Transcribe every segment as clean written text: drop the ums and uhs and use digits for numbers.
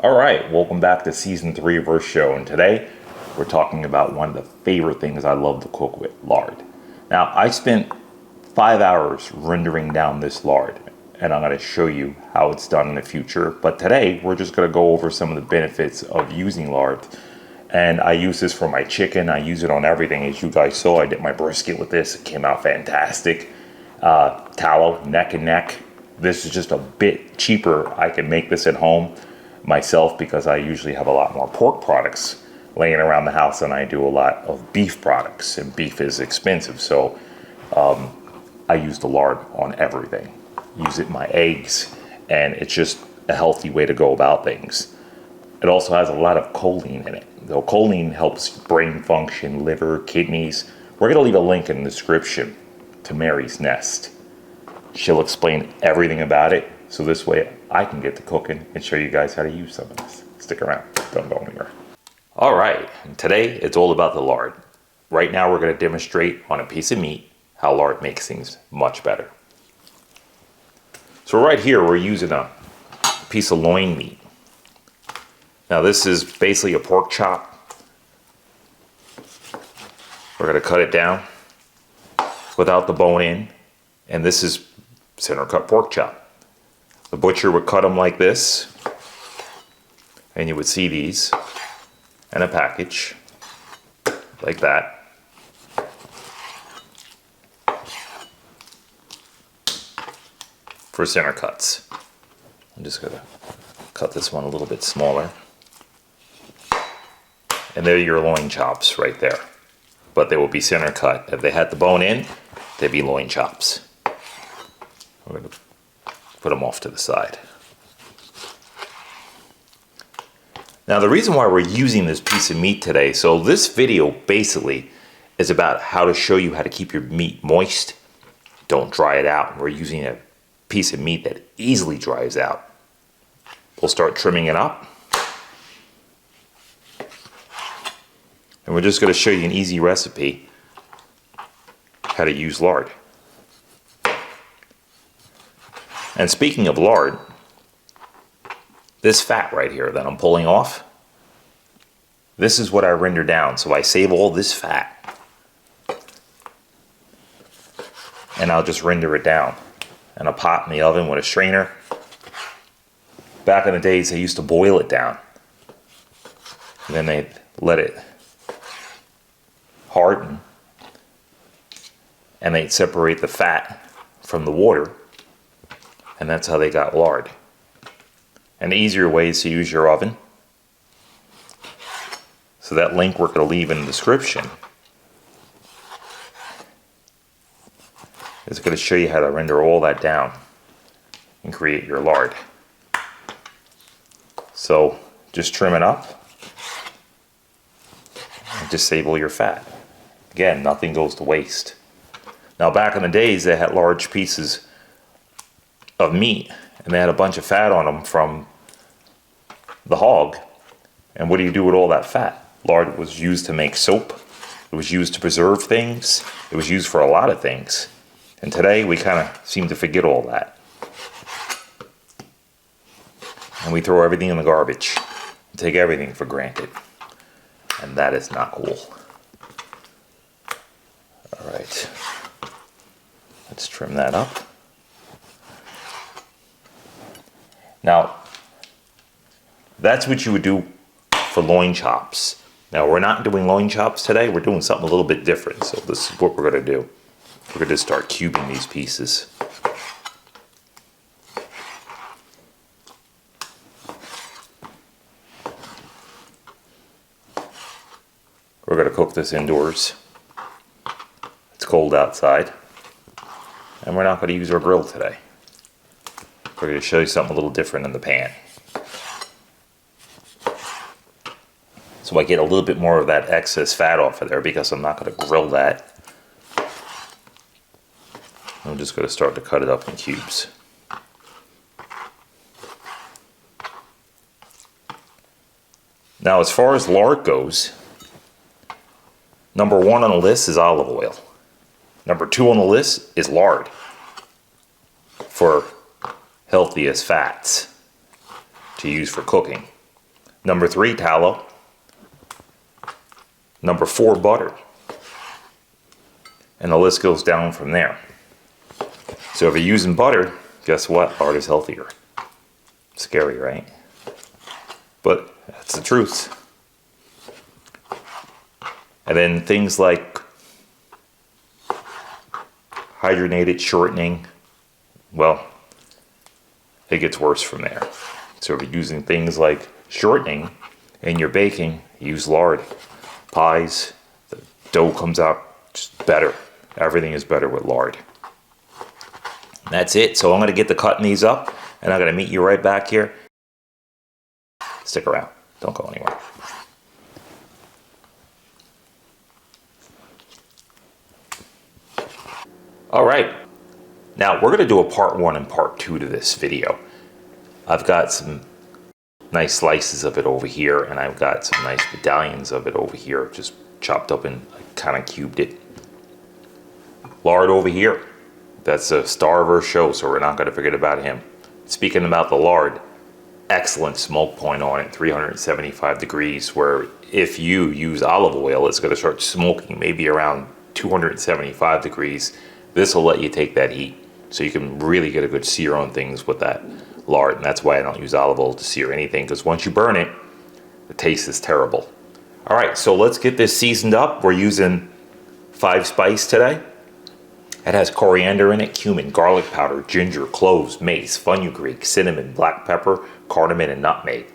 All right, welcome back to season 3 of our show, and today we're talking about one of the favorite things I love to cook with, lard. Now, I spent 5 hours rendering down this lard, and I'm going to show you how it's done in the future. But today, we're just going to go over some of the benefits of using lard. And I use this for my chicken. I use it on everything. As you guys saw, I did my brisket with this. It came out fantastic. Tallow, neck and neck. This is just a bit cheaper. I can make this at home myself because I usually have a lot more pork products laying around the house than I do a lot of beef products, and beef is expensive. So I use the lard on everything. Use it in my eggs, and it's just a healthy way to go about things. It also has a lot of choline in it. So choline helps brain function, liver, kidneys. We're going to leave a link in the description to Mary's Nest. She'll explain everything about it, so this way I can get to cooking and show you guys how to use some of this. Stick around, don't go anywhere. All right, today it's all about the lard. Right now we're going to demonstrate on a piece of meat how lard makes things much better. So right here we're using a piece of loin meat. Now this is basically a pork chop. We're going to cut it down without the bone in, and this is center cut pork chop. The butcher would cut them like this, and you would see these in a package like that. For center cuts. I'm just gonna cut this one a little bit smaller. And there are your loin chops right there. But they will be center cut. If they had the bone in, they'd be loin chops. We're gonna put them off to the side. Now the reason why we're using this piece of meat today, so this video basically is about how to show you how to keep your meat moist. Don't dry it out. We're using a piece of meat that easily dries out. We'll start trimming it up. And we're just going to show you an easy recipe how to use lard. And speaking of lard, this fat right here that I'm pulling off, this is what I render down. So I save all this fat and I'll just render it down in a pot in the oven with a strainer. Back in the days, they used to boil it down, and then they'd let it harden, and they'd separate the fat from the water, and that's how they got lard. And the easier way is to use your oven. So that link we're going to leave in the description is going to show you how to render all that down and create your lard. So just trim it up and disable your fat. Again, nothing goes to waste. Now back in the days, they had large pieces of meat and they had a bunch of fat on them from the hog. And what do you do with all that fat? Lard was used to make soap. It was used to preserve things. It was used for a lot of things. And today we kind of seem to forget all that. And we throw everything in the garbage and take everything for granted. And that is not cool. All right. Let's trim that up. Now, that's what you would do for loin chops. Now, we're not doing loin chops today. We're doing something a little bit different. So this is what we're going to do. We're going to start cubing these pieces. We're going to cook this indoors. It's cold outside. And we're not going to use our grill today. We're going to show you something a little different in the pan. So I get a little bit more of that excess fat off of there because I'm not going to grill that. I'm just going to start to cut it up in cubes. Now as far as lard goes, number 1 on the list is olive oil. Number 2 on the list is lard for healthiest fats to use for cooking. Number 3, tallow. Number 4, butter. And the list goes down from there. So if you're using butter, guess what? Lard is healthier. Scary, right? But that's the truth. And then things like hydrogenated shortening, well, it gets worse from there. So if you're using things like shortening in your baking, use lard. Pies, the dough comes out just better. Everything is better with lard. And that's it. So I'm going to get to cutting these up, and I'm going to meet you right back here. Stick around. Don't go anywhere. All right. Now we're going to do a part 1 and part 2 to this video. I've got some nice slices of it over here, and I've got some nice medallions of it over here, just chopped up and kind of cubed it. Lard over here. That's a star of our show, so we're not going to forget about him. Speaking about the lard, excellent smoke point on it, 375 degrees, where if you use olive oil, it's going to start smoking maybe around 275 degrees. This will let you take that heat, so you can really get a good sear on things with that lard. And that's why I don't use olive oil to sear anything, because once you burn it, the taste is terrible. All right, so let's get this seasoned up. We're using 5 spice today. It has coriander in it, cumin, garlic powder, ginger, cloves, mace, fenugreek, cinnamon, black pepper, cardamom, and nutmeg.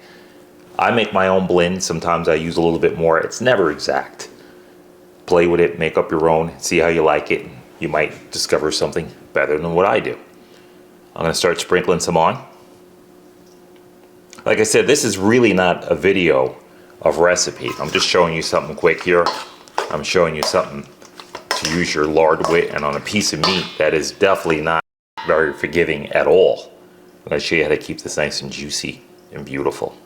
I make my own blend. Sometimes I use a little bit more. It's never exact. Play with it, make up your own, see how you like it. You might discover something better than what I do. I'm going to start sprinkling some on. Like I said, this is really not a video of recipe. I'm just showing you something quick here. I'm showing you something to use your lard with, and on a piece of meat that is definitely not very forgiving at all. I'm going to show you how to keep this nice and juicy and beautiful.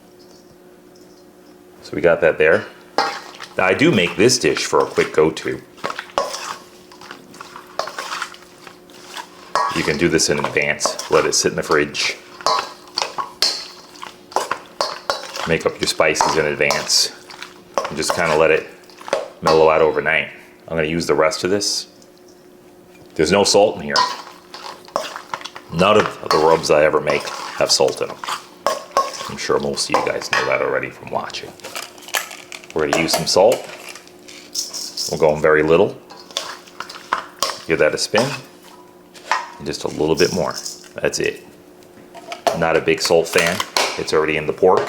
So we got that there. Now I do make this dish for a quick go-to. You can do this in advance. Let it sit in the fridge. Make up your spices in advance. And just kind of let it mellow out overnight. I'm going to use the rest of this. There's no salt in here. None of the rubs I ever make have salt in them. I'm sure most of you guys know that already from watching. We're going to use some salt. We're going very little. Give that a spin. And just a little bit more. That's it. I'm not a big salt fan. It's already in the pork.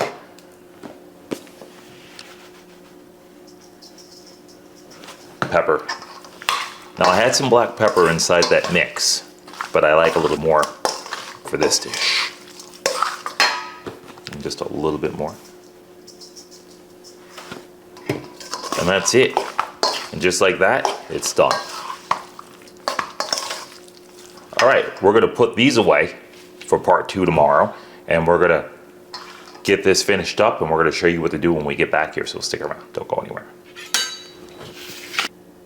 Pepper. Now I had some black pepper inside that mix, but I like a little more for this dish. And just a little bit more. And that's it. And just like that, it's done. All right, we're gonna put these away for part 2 tomorrow, and we're gonna get this finished up, and we're gonna show you what to do when we get back here, so stick around, don't go anywhere.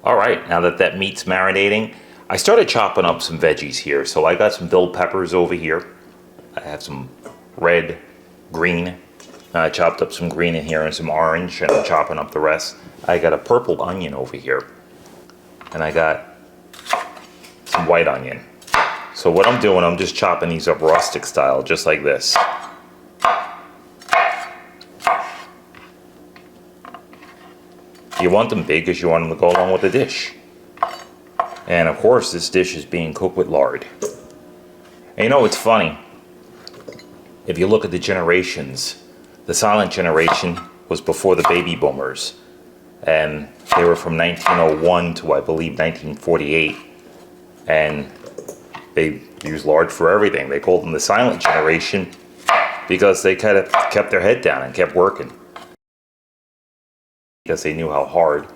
All right, now that that meat's marinating, I started chopping up some veggies here. So I got some bell peppers over here. I have some red, green. I chopped up some green in here and some orange, and I'm chopping up the rest. I got a purple onion over here, and I got some white onion. So what I'm doing, I'm just chopping these up rustic style, just like this. You want them big because you want them to go along with the dish. And of course, this dish is being cooked with lard. And you know, it's funny. If you look at the generations, the silent generation was before the baby boomers. And they were from 1901 to, I believe, 1948. And they used lard for everything. They called them the silent generation because they kind of kept their head down and kept working. Because they knew how hard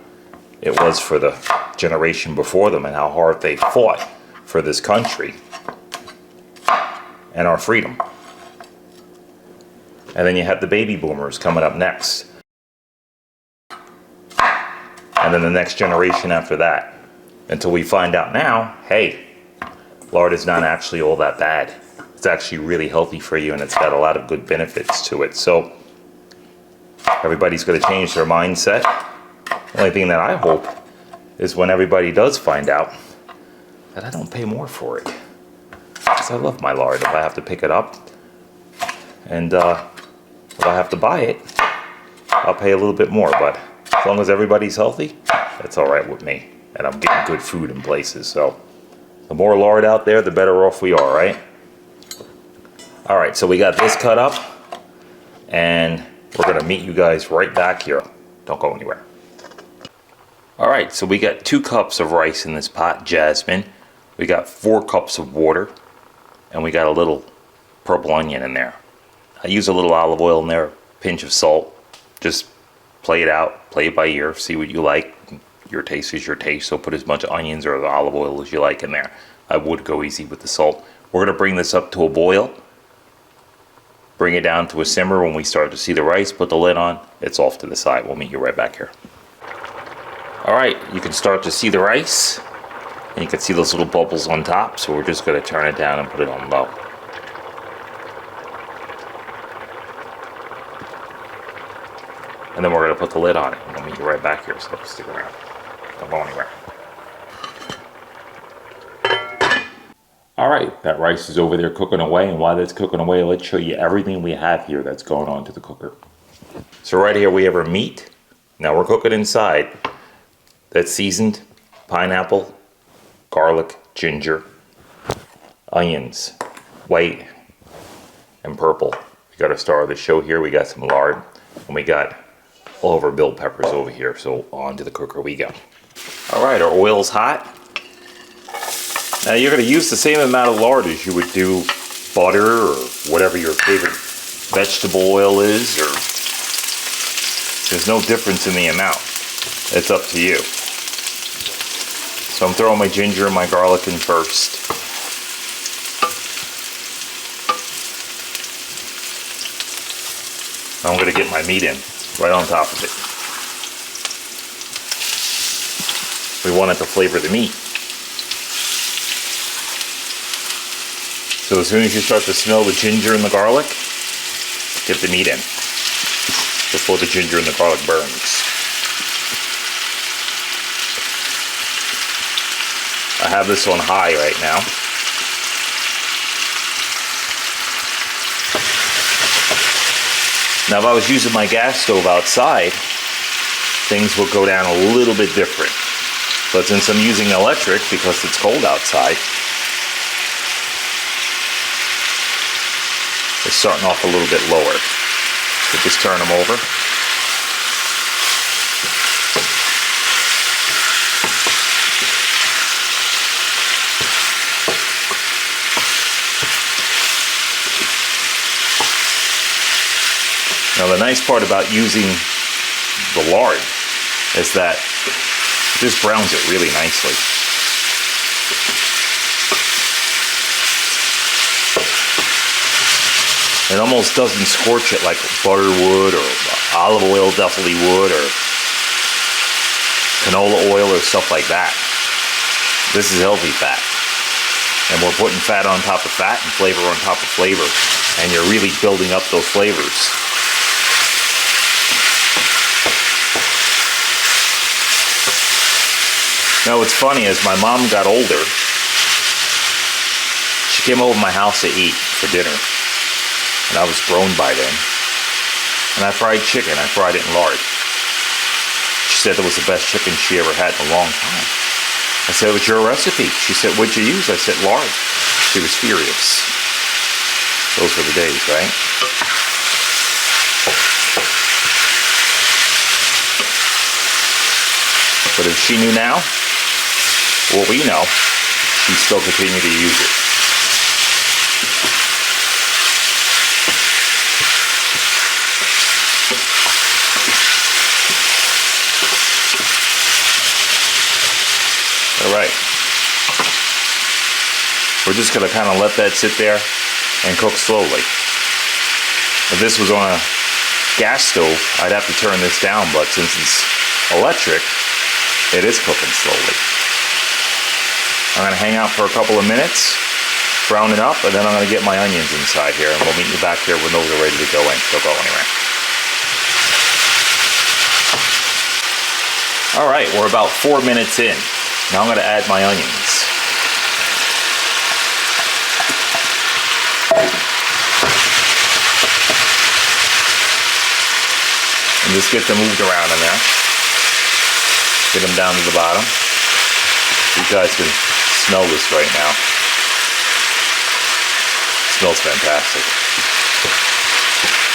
it was for the generation before them and how hard they fought for this country and our freedom. And then you had the baby boomers coming up next. And then the next generation after that. Until we find out now, hey, lard is not actually all that bad. It's actually really healthy for you, and it's got a lot of good benefits to it. So everybody's going to change their mindset. The only thing that I hope is when everybody does find out that I don't pay more for it. Because I love my lard. If I have to pick it up and if I have to buy it, I'll pay a little bit more. But as long as everybody's healthy, that's all right with me. And I'm getting good food in places. So the more lard out there, the better off we are, right? All right, so we got this cut up. And we're going to meet you guys right back here. Don't go anywhere. All right, so we got 2 cups of rice in this pot, jasmine. We got 4 cups of water. And we got a little purple onion in there. I use a little olive oil in there, a pinch of salt. Just play it out, play it by ear, see what you like. Your taste is your taste, so put as much onions or the olive oil as you like in there. I would go easy with the salt. We're going to bring this up to a boil. Bring it down to a simmer. When we start to see the rice, put the lid on. It's off to the side. We'll meet you right back here. All right, you can start to see the rice. And you can see those little bubbles on top. So we're just going to turn it down and put it on low. And then we're going to put the lid on it. We'll meet you right back here. So stick around. Don't go anywhere. All right, that rice is over there cooking away, and while that's cooking away, let's show you everything we have here that's going on to the cooker. So right here we have our meat. Now we're cooking inside. That's seasoned pineapple, garlic, ginger, onions, white and purple. We got our star of the show here. We got some lard, and we got all of our bell peppers over here. So on to the cooker we go. All right, our oil's hot. Now you're going to use the same amount of lard as you would do butter or whatever your favorite vegetable oil is, or there's no difference in the amount. It's up to you. So I'm throwing my ginger and my garlic in first. I'm going to get my meat in right on top of it. We want it to flavor the meat. So as soon as you start to smell the ginger and the garlic, get the meat in before the ginger and the garlic burns. I have this on high right now. Now if I was using my gas stove outside, things would go down a little bit different. But since I'm using electric because it's cold outside, it's starting off a little bit lower. So just turn them over. Now the nice part about using the lard is that it just browns it really nicely. It almost doesn't scorch it like butter would, or olive oil definitely would, or canola oil or stuff like that. This is healthy fat. And we're putting fat on top of fat and flavor on top of flavor. And you're really building up those flavors. Now what's funny is my mom got older. She came over to my house to eat for dinner. And I was grown by then. And I fried chicken. I fried it in lard. She said it was the best chicken she ever had in a long time. I said, "What's your recipe?" She said, "What'd you use?" I said, "Lard." She was furious. Those were the days, right? But if she knew now, well, we know, she'd still continue to use it. All right. We're just going to kind of let that sit there and cook slowly. If this was on a gas stove, I'd have to turn this down, but since it's electric, it is cooking slowly. I'm going to hang out for a couple of minutes, brown it up, and then I'm going to get my onions inside here, and we'll meet you back here when those are ready to go in. Don't go anywhere. All right, we're about 4 minutes in. Now I'm gonna add my onions. And just get them moved around in there. Get them down to the bottom. You guys can smell this right now. It smells fantastic.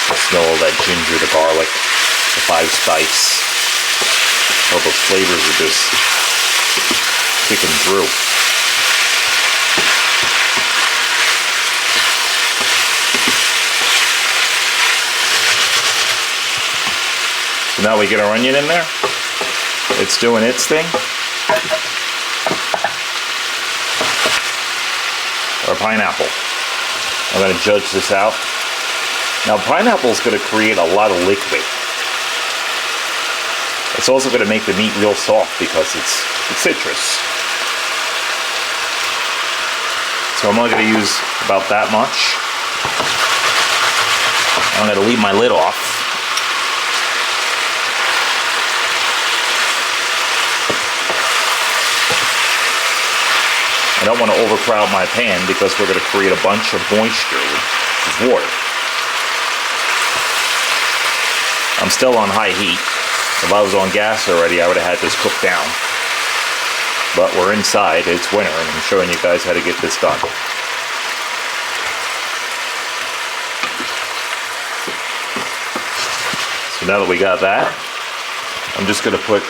The smell of that ginger, the garlic, the 5 spice. All those flavors are just kicking through. So now we get our onion in there. It's doing its thing. Our pineapple. I'm going to judge this out. Now pineapple is going to create a lot of liquid. It's also going to make the meat real soft because it's citrus. So I'm only going to use about that much. I'm going to leave my lid off. I don't want to overcrowd my pan because we're going to create a bunch of moisture with water. I'm still on high heat. If I was on gas already, I would have had this cooked down. But we're inside, it's winter, and I'm showing you guys how to get this done. So now that we got that, I'm just going to put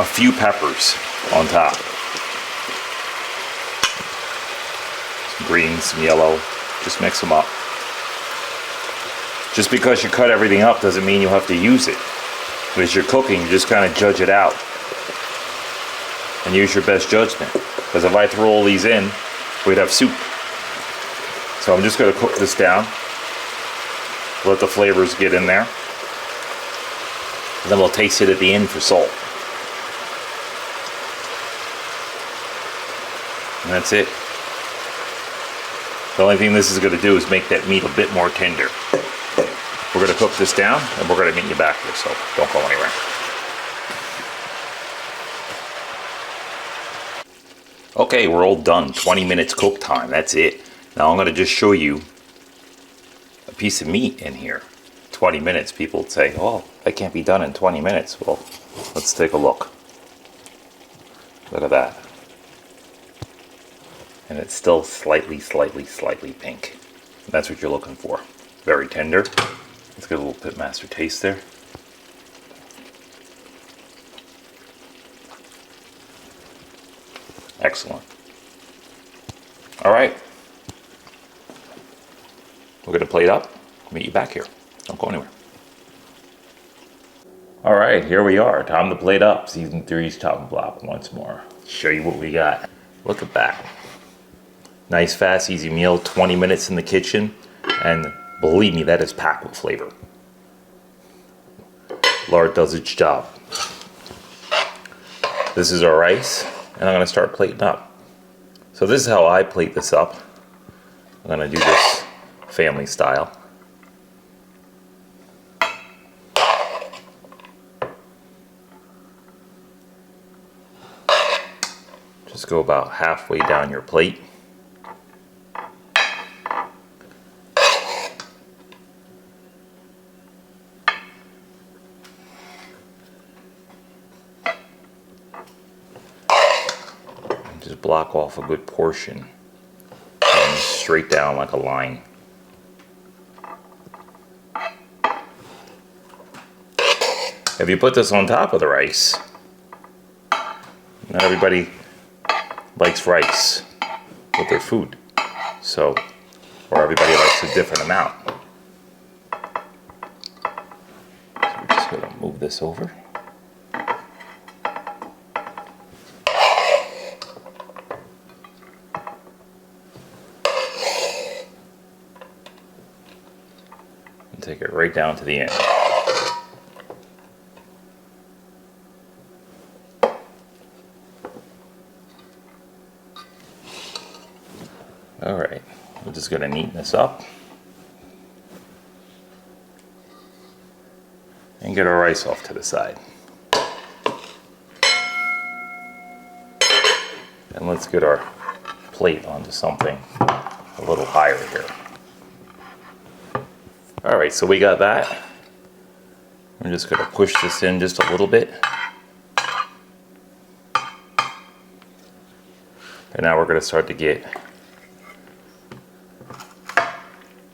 a few peppers on top. Some green, some yellow, just mix them up. Just because you cut everything up doesn't mean you have to use it. As you're cooking, you just kind of judge it out and use your best judgment. Because if I throw all these in, we'd have soup. So I'm just going to cook this down, let the flavors get in there, and then we'll taste it at the end for salt. And that's it. The only thing this is going to do is make that meat a bit more tender. We're going to cook this down, and we're going to meet you back here, so don't go anywhere. Okay, we're all done. 20 minutes cook time, that's it. Now I'm going to just show you a piece of meat in here. 20 minutes, people would say, oh, that can't be done in 20 minutes. Well, let's take a look. Look at that. And it's still slightly pink. That's what you're looking for. Very tender. Let's get a little pit master taste there. Excellent. All right. We're going to plate up. Meet you back here. Don't go anywhere. All right, here we are. Time to plate up. Season 3's chopping block once more. Show you what we got. Look at that. Nice, fast, easy meal. 20 minutes in the kitchen. And believe me, that is packed with flavor. Lard does its job. This is our rice, and I'm going to start plating up. So this is how I plate this up. I'm going to do this family style. Just go about halfway down your plate. Just block off a good portion and straight down like a line. If you put this on top of the rice, not everybody likes rice with their food, so, or everybody likes a different amount. So we're just going to move this over. Take it right down to the end. Alright, we're just going to neaten this up and get our rice off to the side. And let's get our plate onto something a little higher here. All right, so we got that. I'm just going to push this in just a little bit. And now we're going to start to get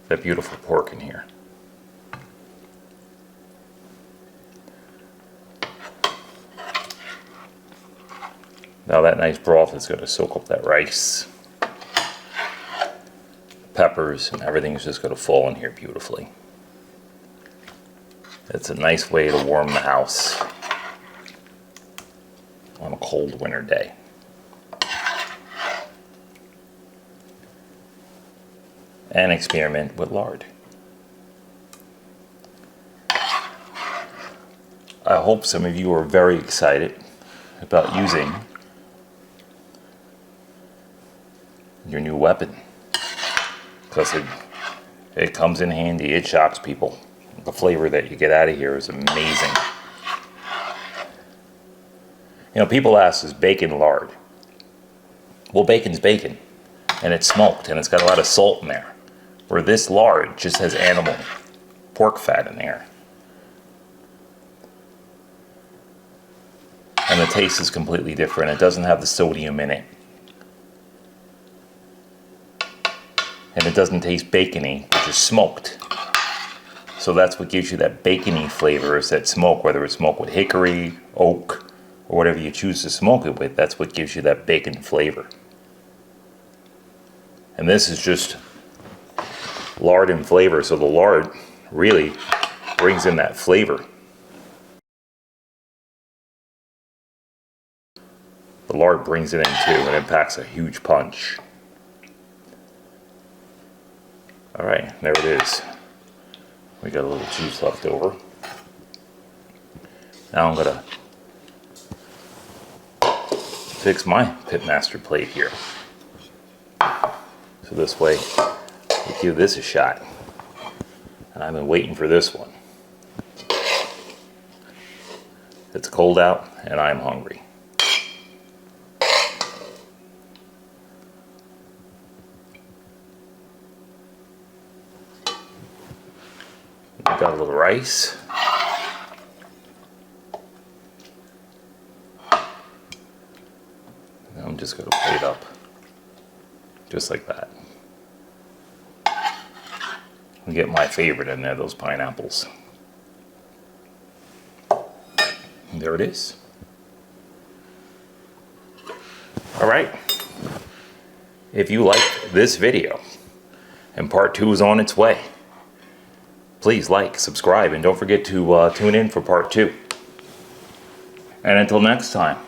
that beautiful pork in here. Now that nice broth is going to soak up that rice, peppers, and everything's just going to fall in here beautifully. It's a nice way to warm the house on a cold winter day. And experiment with lard. I hope some of you are very excited about using your new weapon, because it comes in handy. It shocks people. The flavor that you get out of here is amazing. You know, people ask, is bacon lard? Well, bacon's bacon, and it's smoked, and it's got a lot of salt in there, where this lard just has animal pork fat in there. And the taste is completely different. It doesn't have the sodium in it. And it doesn't taste bacony, which is smoked. So that's what gives you that bacony flavor, is that smoke, whether it's smoked with hickory, oak, or whatever you choose to smoke it with. That's what gives you that bacon flavor. And this is just lard and flavor, so the lard really brings in that flavor. The lard brings it in too, and it packs a huge punch. All right, there it is. We got a little juice left over. Now I'm gonna fix my Pitmaster plate here. So this way, we give this a shot. And I've been waiting for this one. It's cold out and I'm hungry. Got a little rice. Now I'm just going to plate up just like that. And get my favorite in there, those pineapples. And there it is. All right. If you liked this video, and part 2 is on its way, please like, subscribe, and don't forget to tune in for part 2. And until next time,